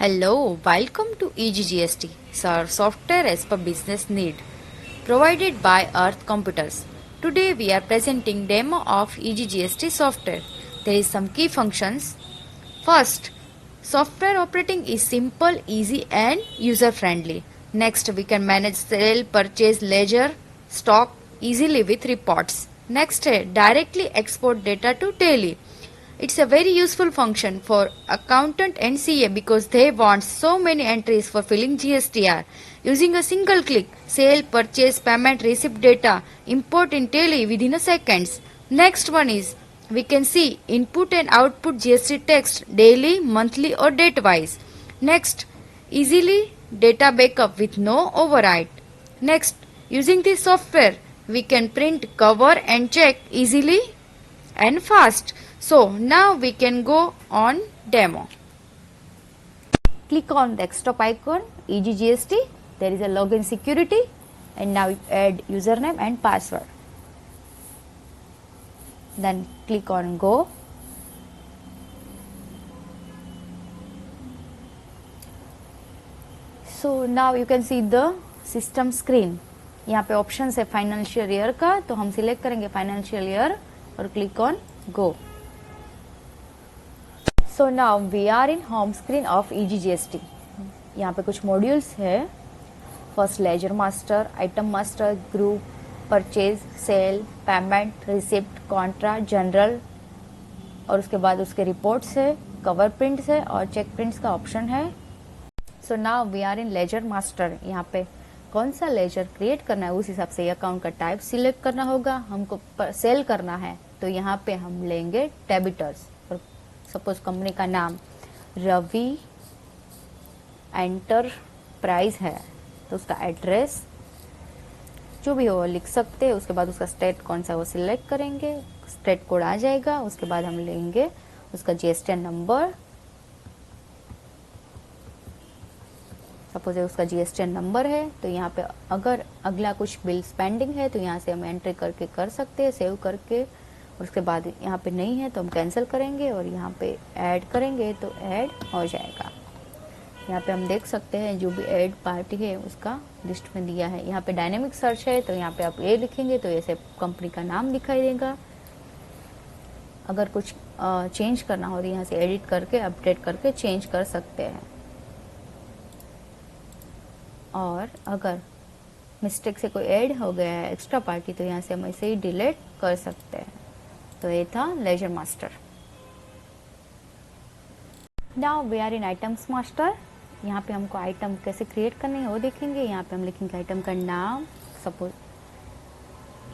Hello, welcome to EGGST, software as per business need, provided by Earth Computers. Today we are presenting demo of EGGST software. There is some key functions. First, software operating is simple, easy and user friendly. Next, we can manage sale, purchase, ledger, stock easily with reports. Next, directly export data to Tally. It's a very useful function for accountant and CA because they want so many entries for filling GSTR. Using a single click, sale, purchase, payment, receipt data, import in Tally within a seconds. Next one is we can see input and output GST text daily, monthly or date wise. Next, easily data backup with no overwrite. Next, using this software, we can print, cover and check easily and fast. So now we can go on demo. Click on desktop icon EGGST. There is a login security and now add username and password. Then click on go. So now you can see the system screen. यहाँ पे option है financial year का, तो हम select करेंगे financial year और click on go. So now we are in home screen of EGGST. यहाँ पे कुछ मॉड्यूल्स है. First ledger master, item master, group, purchase, sale, payment, receipt, contra, journal और उसके बाद उसके रिपोर्ट्स है, कवर प्रिंट्स है और चेक प्रिंट्स का ऑप्शन है. So now we are in ledger master. यहाँ पे कौन सा लेजर क्रिएट करना है उस हिसाब से अकाउंट का टाइप सिलेक्ट करना होगा. हमको सेल करना है तो यहाँ पे हम लेंगे डेबिटर्स. सपोज कंपनी का नाम रवि एंटरप्राइज है तो उसका एड्रेस जो भी हो लिख सकते हैं. उसके बाद उसका स्टेट कौन सा वो सिलेक्ट करेंगे, स्टेट कोड आ जाएगा. उसके बाद हम लेंगे उसका GSTN नंबर. सपोज उसका GSTN नंबर है तो यहाँ पे अगर अगला कुछ बिल पेंडिंग है तो यहाँ से हम एंट्री करके कर सकते हैं, सेव करके. और उसके बाद यहाँ पे नहीं है तो हम कैंसिल करेंगे और यहाँ पे ऐड करेंगे तो ऐड हो जाएगा. यहाँ पे हम देख सकते हैं जो भी ऐड पार्टी है उसका लिस्ट में दिया है. यहाँ पे डायनेमिक सर्च है तो यहाँ पे आप ये लिखेंगे तो ऐसे कंपनी का नाम दिखाई देगा. अगर कुछ चेंज करना हो तो यहाँ से एडिट करके अपडेट करके चेंज कर सकते हैं. और अगर मिस्टेक से कोई ऐड हो गया है एक्स्ट्रा पार्टी तो यहाँ से हम इसे ही डिलीट कर सकते हैं. तो ये था ledger master. Now we are in items master. यहाँ पे हमको आइटम कैसे क्रिएट करने है वो देखेंगे. यहाँ पे हम लिखेंगे आइटम का नाम, सपोज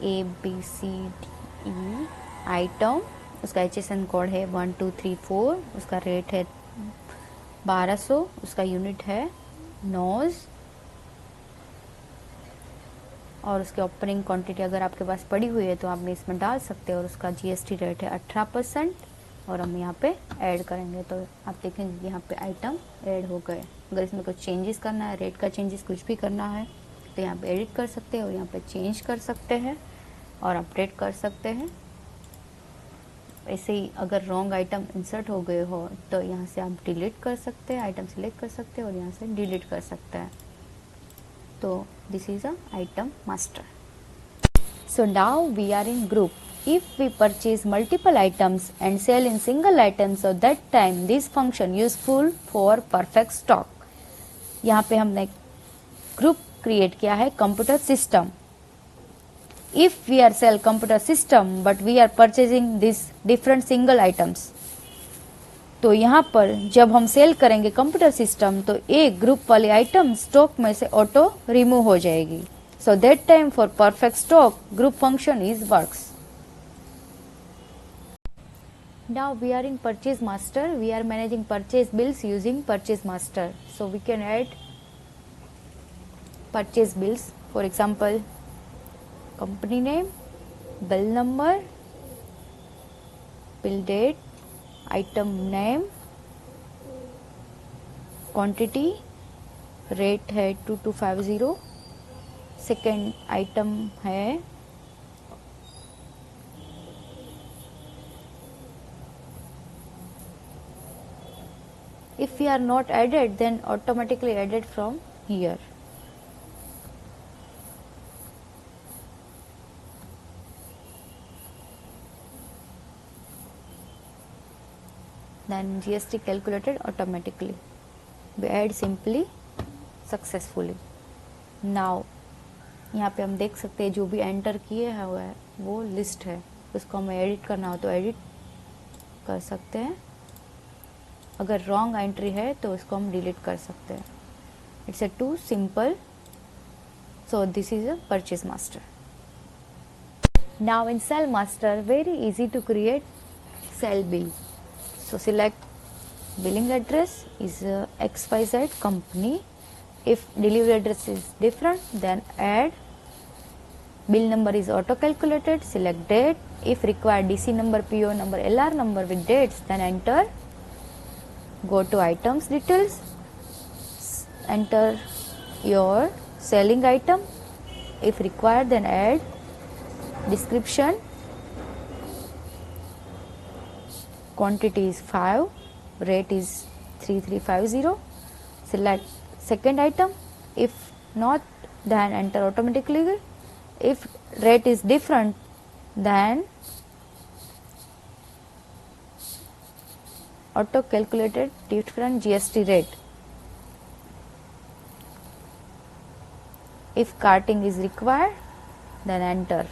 ABCDE आइटम. उसका HSN कोड है 1234. उसका रेट है 1200. उसका यूनिट है नोज और उसके ओपनिंग क्वांटिटी अगर आपके पास पड़ी हुई है तो आप इसमें डाल सकते हैं. और उसका GST रेट है 18% और हम यहाँ पे ऐड करेंगे तो आप देखेंगे यहाँ पे आइटम ऐड हो गए. अगर इसमें कुछ चेंजेस करना है, रेट का चेंजेस कुछ भी करना है तो यहाँ पे एडिट कर सकते हैं और यहाँ पे चेंज कर सकते हैं और अपडेट कर सकते हैं. ऐसे ही अगर रॉन्ग आइटम इंसर्ट हो गए हो तो यहाँ से आप डिलीट कर सकते हैं, आइटम सिलेक्ट कर सकते हैं और यहाँ से डिलीट कर सकते हैं. तो this is a item master. So now we are in group. If we purchase multiple items and sell in single item, so that time this function useful for perfect stock. यहाँ पे हमने group create किया है computer system. If we are sell computer system but we are purchasing this different single items, तो यहाँ पर जब हम सेल करेंगे कंप्यूटर सिस्टम तो एक ग्रुप वाली आइटम स्टॉक में से ऑटो रिमूव हो जाएगी. So that time for perfect stock group function is works. Now we are in purchase master. We are managing purchase bills using purchase master. So we can add purchase bills. For example company name, bill number, bill date, item name, quantity, rate है 2250. Second item है If if we are not added, then automatically added from here. Then GST calculated automatically. We add simply successfully. Now यहाँ पे हम देख सकते हैं जो भी एंटर किए हुआ है वो लिस्ट है, उसको हमें एडिट करना हो तो एडिट कर सकते हैं, अगर रॉन्ग एंट्री है तो उसको हम डिलीट कर सकते हैं. It's a too simple. So this is a purchase master. Now in sale master very easy to create sale bill. So select billing address is XYZ company. If delivery address is different, then add. Bill number is auto calculated. Select date. If required DC number, PO number, LR number with dates, then enter. Go to items details. Enter your selling item. If required, then add. Description. Quantity is 5, rate is 3350. Select second item. If not, then enter automatically. If rate is different, then auto calculated different GST rate. If carting is required, then enter.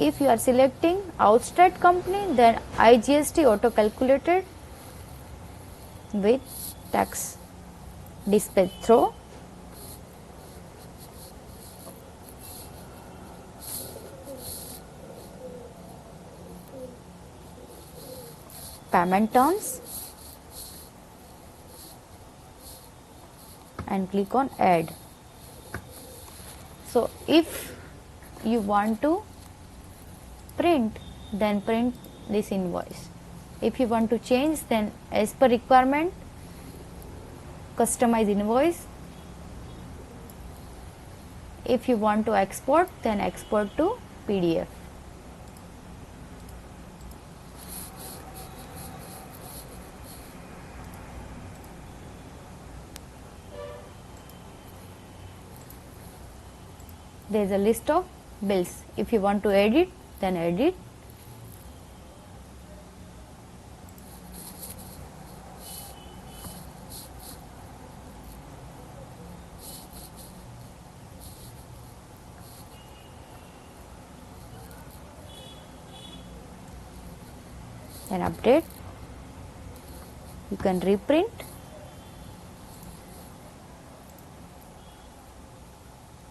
If you are selecting outside company, then IGST auto calculated with tax dispatch through. Payment terms and click on add. So if you want to print, then print this invoice. If you want to change, then as per requirement customize invoice. If you want to export, then export to PDF. There is a list of bills. If you want to edit, then edit. Then update. You can reprint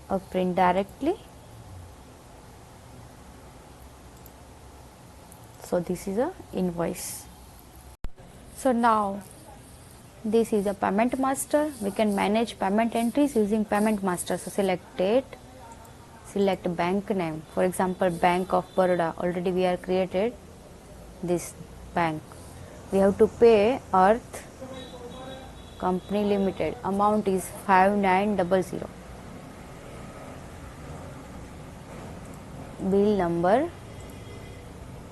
or print directly. So this is a invoice. So now this is a payment master. We can manage payment entries using payment master. So select date, select bank name. For example, Bank of Baroda. Already we are created this bank. We have to pay Earth Company Limited. Amount is 5900. Bill number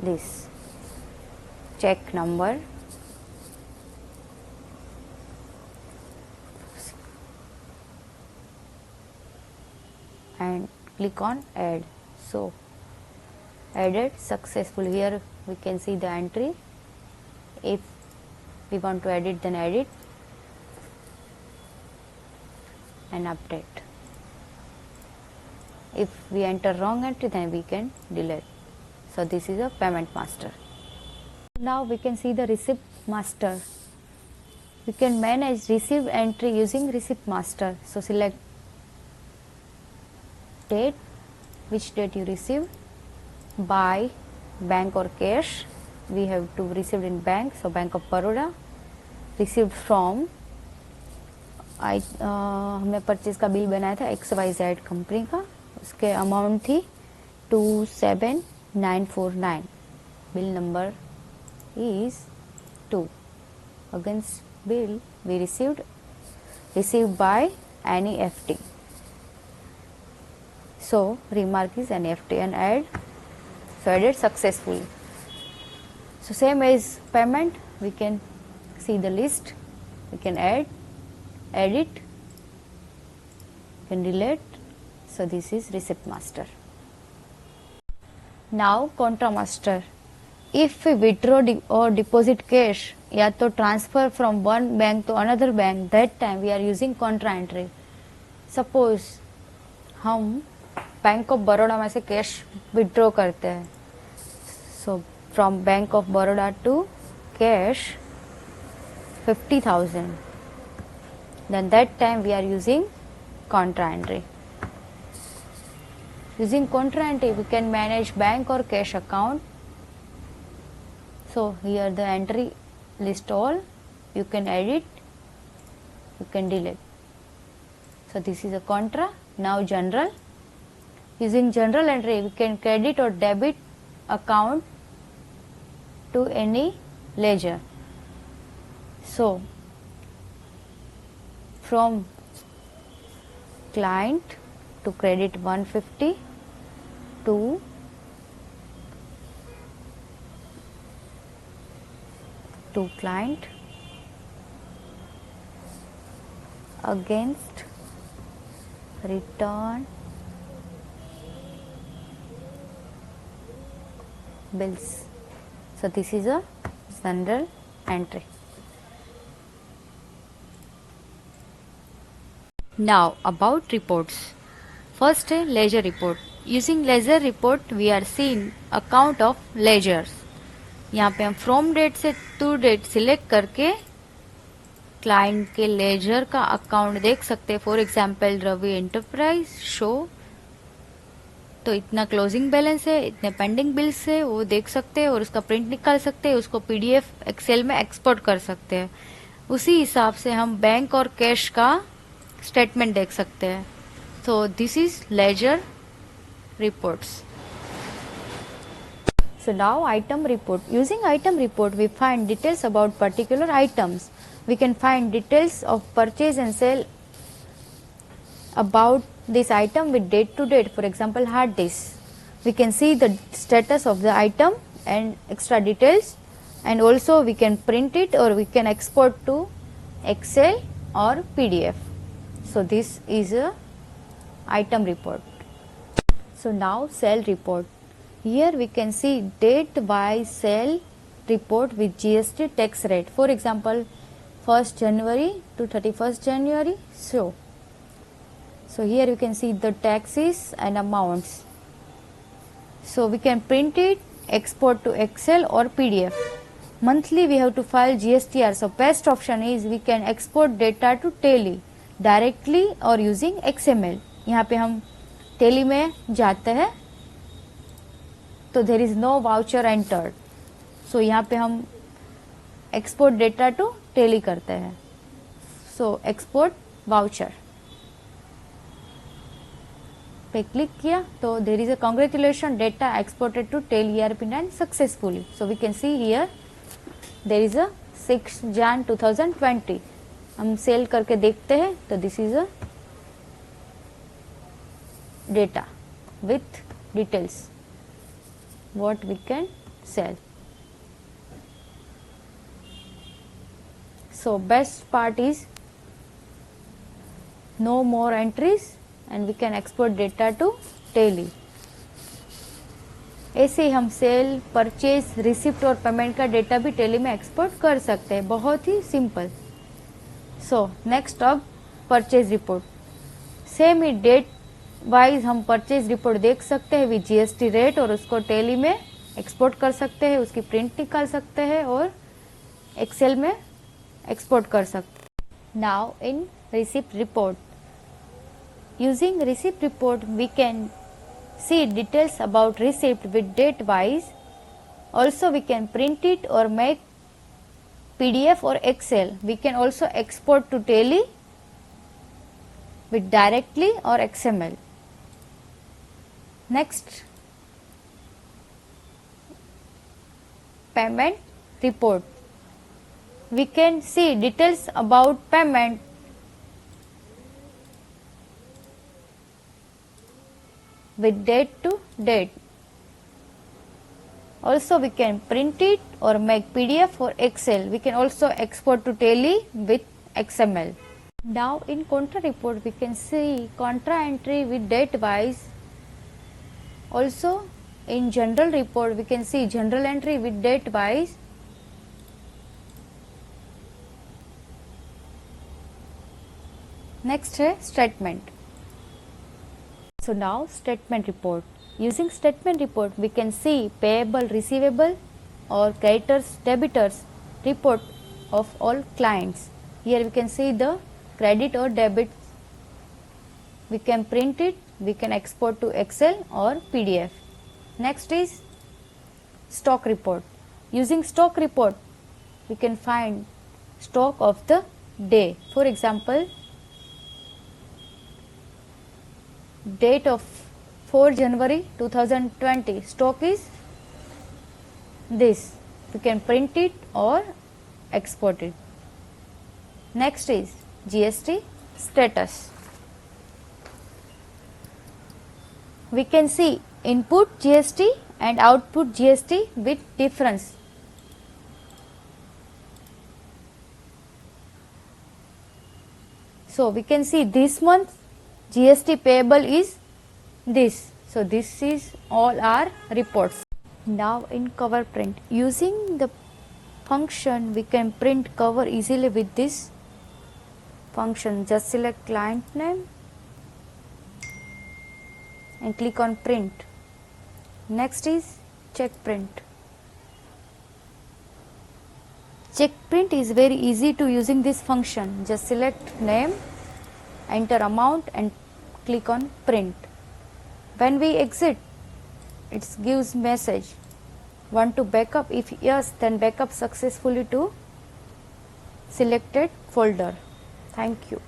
this. Check number. And click on add. So added successfully. Here we can see the entry. If we want to edit, then edit and update. If we enter wrong entry, then we can delete. So this is a payment master. Now we can see the receipt master. We can manage receipt entry using receipt master. So select date, which date you received, by bank or cash. We have to receive in bank, so Bank of Baroda. Received from हमने purchase का bill बनाया था XYZ company का, उसके amount थी 27949. Bill number is 2. Against bill we received by NEFT. So remark is NEFT and add. So added successfully. So same as payment, we can see the list, we can add, edit, we can delete. So this is receipt master. Now contra master. If we withdraw or deposit cash या तो transfer from one bank to another bank, that time we are using contra entry. Suppose हम bank of Baroda में से cash withdraw करते हैं, so from bank of Baroda to cash 50,000, then that time we are using contra entry. Using contra entry we can manage bank or cash account. So here the entry list all, you can edit, you can delete. So this is a contra. Now general. Using general entry we can credit or debit account to any ledger. So from client to credit 150 to client against return bills. So this is a general entry. Now about reports. First ledger report. Using ledger report we are seeing account of ledgers. यहाँ पे हम from date से to date select करके client के ledger का account देख सकते हैं. For example Ravi enterprise show, तो इतना क्लोजिंग बैलेंस है, इतने पेंडिंग बिल्स है, वो देख सकते हैं और उसका प्रिंट निकाल सकते हैं, उसको पीडीएफ एक्सेल में एक्सपोर्ट कर सकते हैं. उसी हिसाब से हम बैंक और कैश का स्टेटमेंट देख सकते हैं. तो this is ledger reports. So now item report. Using item report we find details about particular items. We can find details of purchase and sale about this item with date to date. For example, hard disk. We can see the status of the item and extra details, and also we can print it or we can export to Excel or PDF. So this is a item report. So now sale report. Here we can see date wise sale report with GST tax rate. For example, 1st January to 31st January. So here you can see the taxes and amounts. So we can print it, export to Excel or PDF. Monthly we have to file GSTR. So best option is we can export data to Tally directly or using XML. यहाँ पे हम Tally में जाते हैं तो there is no voucher entered. So यहाँ पे हम export data to Tally करते हैं. So export voucher पे क्लिक किया तो there is a congratulation data exported to Tally ERP9 successfully. So we can see here there is a 6 Jan 2020. हम cell करके देखते हैं तो this is a data with details what we can sell. So best part is no more entries and we can export data to Tally. ऐसे ही हम cell, purchase, receipt और payment का data भी Tally में एक्सपोर्ट कर सकते हैं. बहुत ही सिंपल. सो नेक्स्ट अब परचेज रिपोर्ट. सेम ही डेट वाइज हम परचेज रिपोर्ट देख सकते हैं विद जीएसटी रेट और उसको Tally में एक्सपोर्ट कर सकते हैं, उसकी प्रिंट निकाल सकते हैं और एक्सेल में एक्सपोर्ट कर सकते हैं. Now in receipt report. Using receipt report we can see details about receipt with date wise. Also we can print it or make PDF or Excel. We can also export to Tally with directly or XML. Next, payment report. We can see details about payment with date to date. Also we can print it or make PDF or Excel. We can also export to Tally with XML. Now in contra report we can see contra entry with date wise. Also in general report we can see general entry with date wise. Next है statement. So now statement report. Using statement report we can see payable, receivable or creditors, debitors report of all clients. Here we can see the credit or debit. We can print it, we can export to Excel or PDF. Next is stock report. Using stock report we can find stock of the day. For example, date of 4 January 2020 stock is this. We can print it or export it. Next is GST status. We can see input GST and output GST with difference. So we can see this month GST payable is this. So this is all our reports. Now in cover print, using the function we can print cover easily with this function. Just select client name and click on print. Next is check print. Check print is very easy to using this function. Just select name, enter amount and click on print. When we exit, it gives message. Want to backup? If yes, then backup successfully to selected folder. Thank you.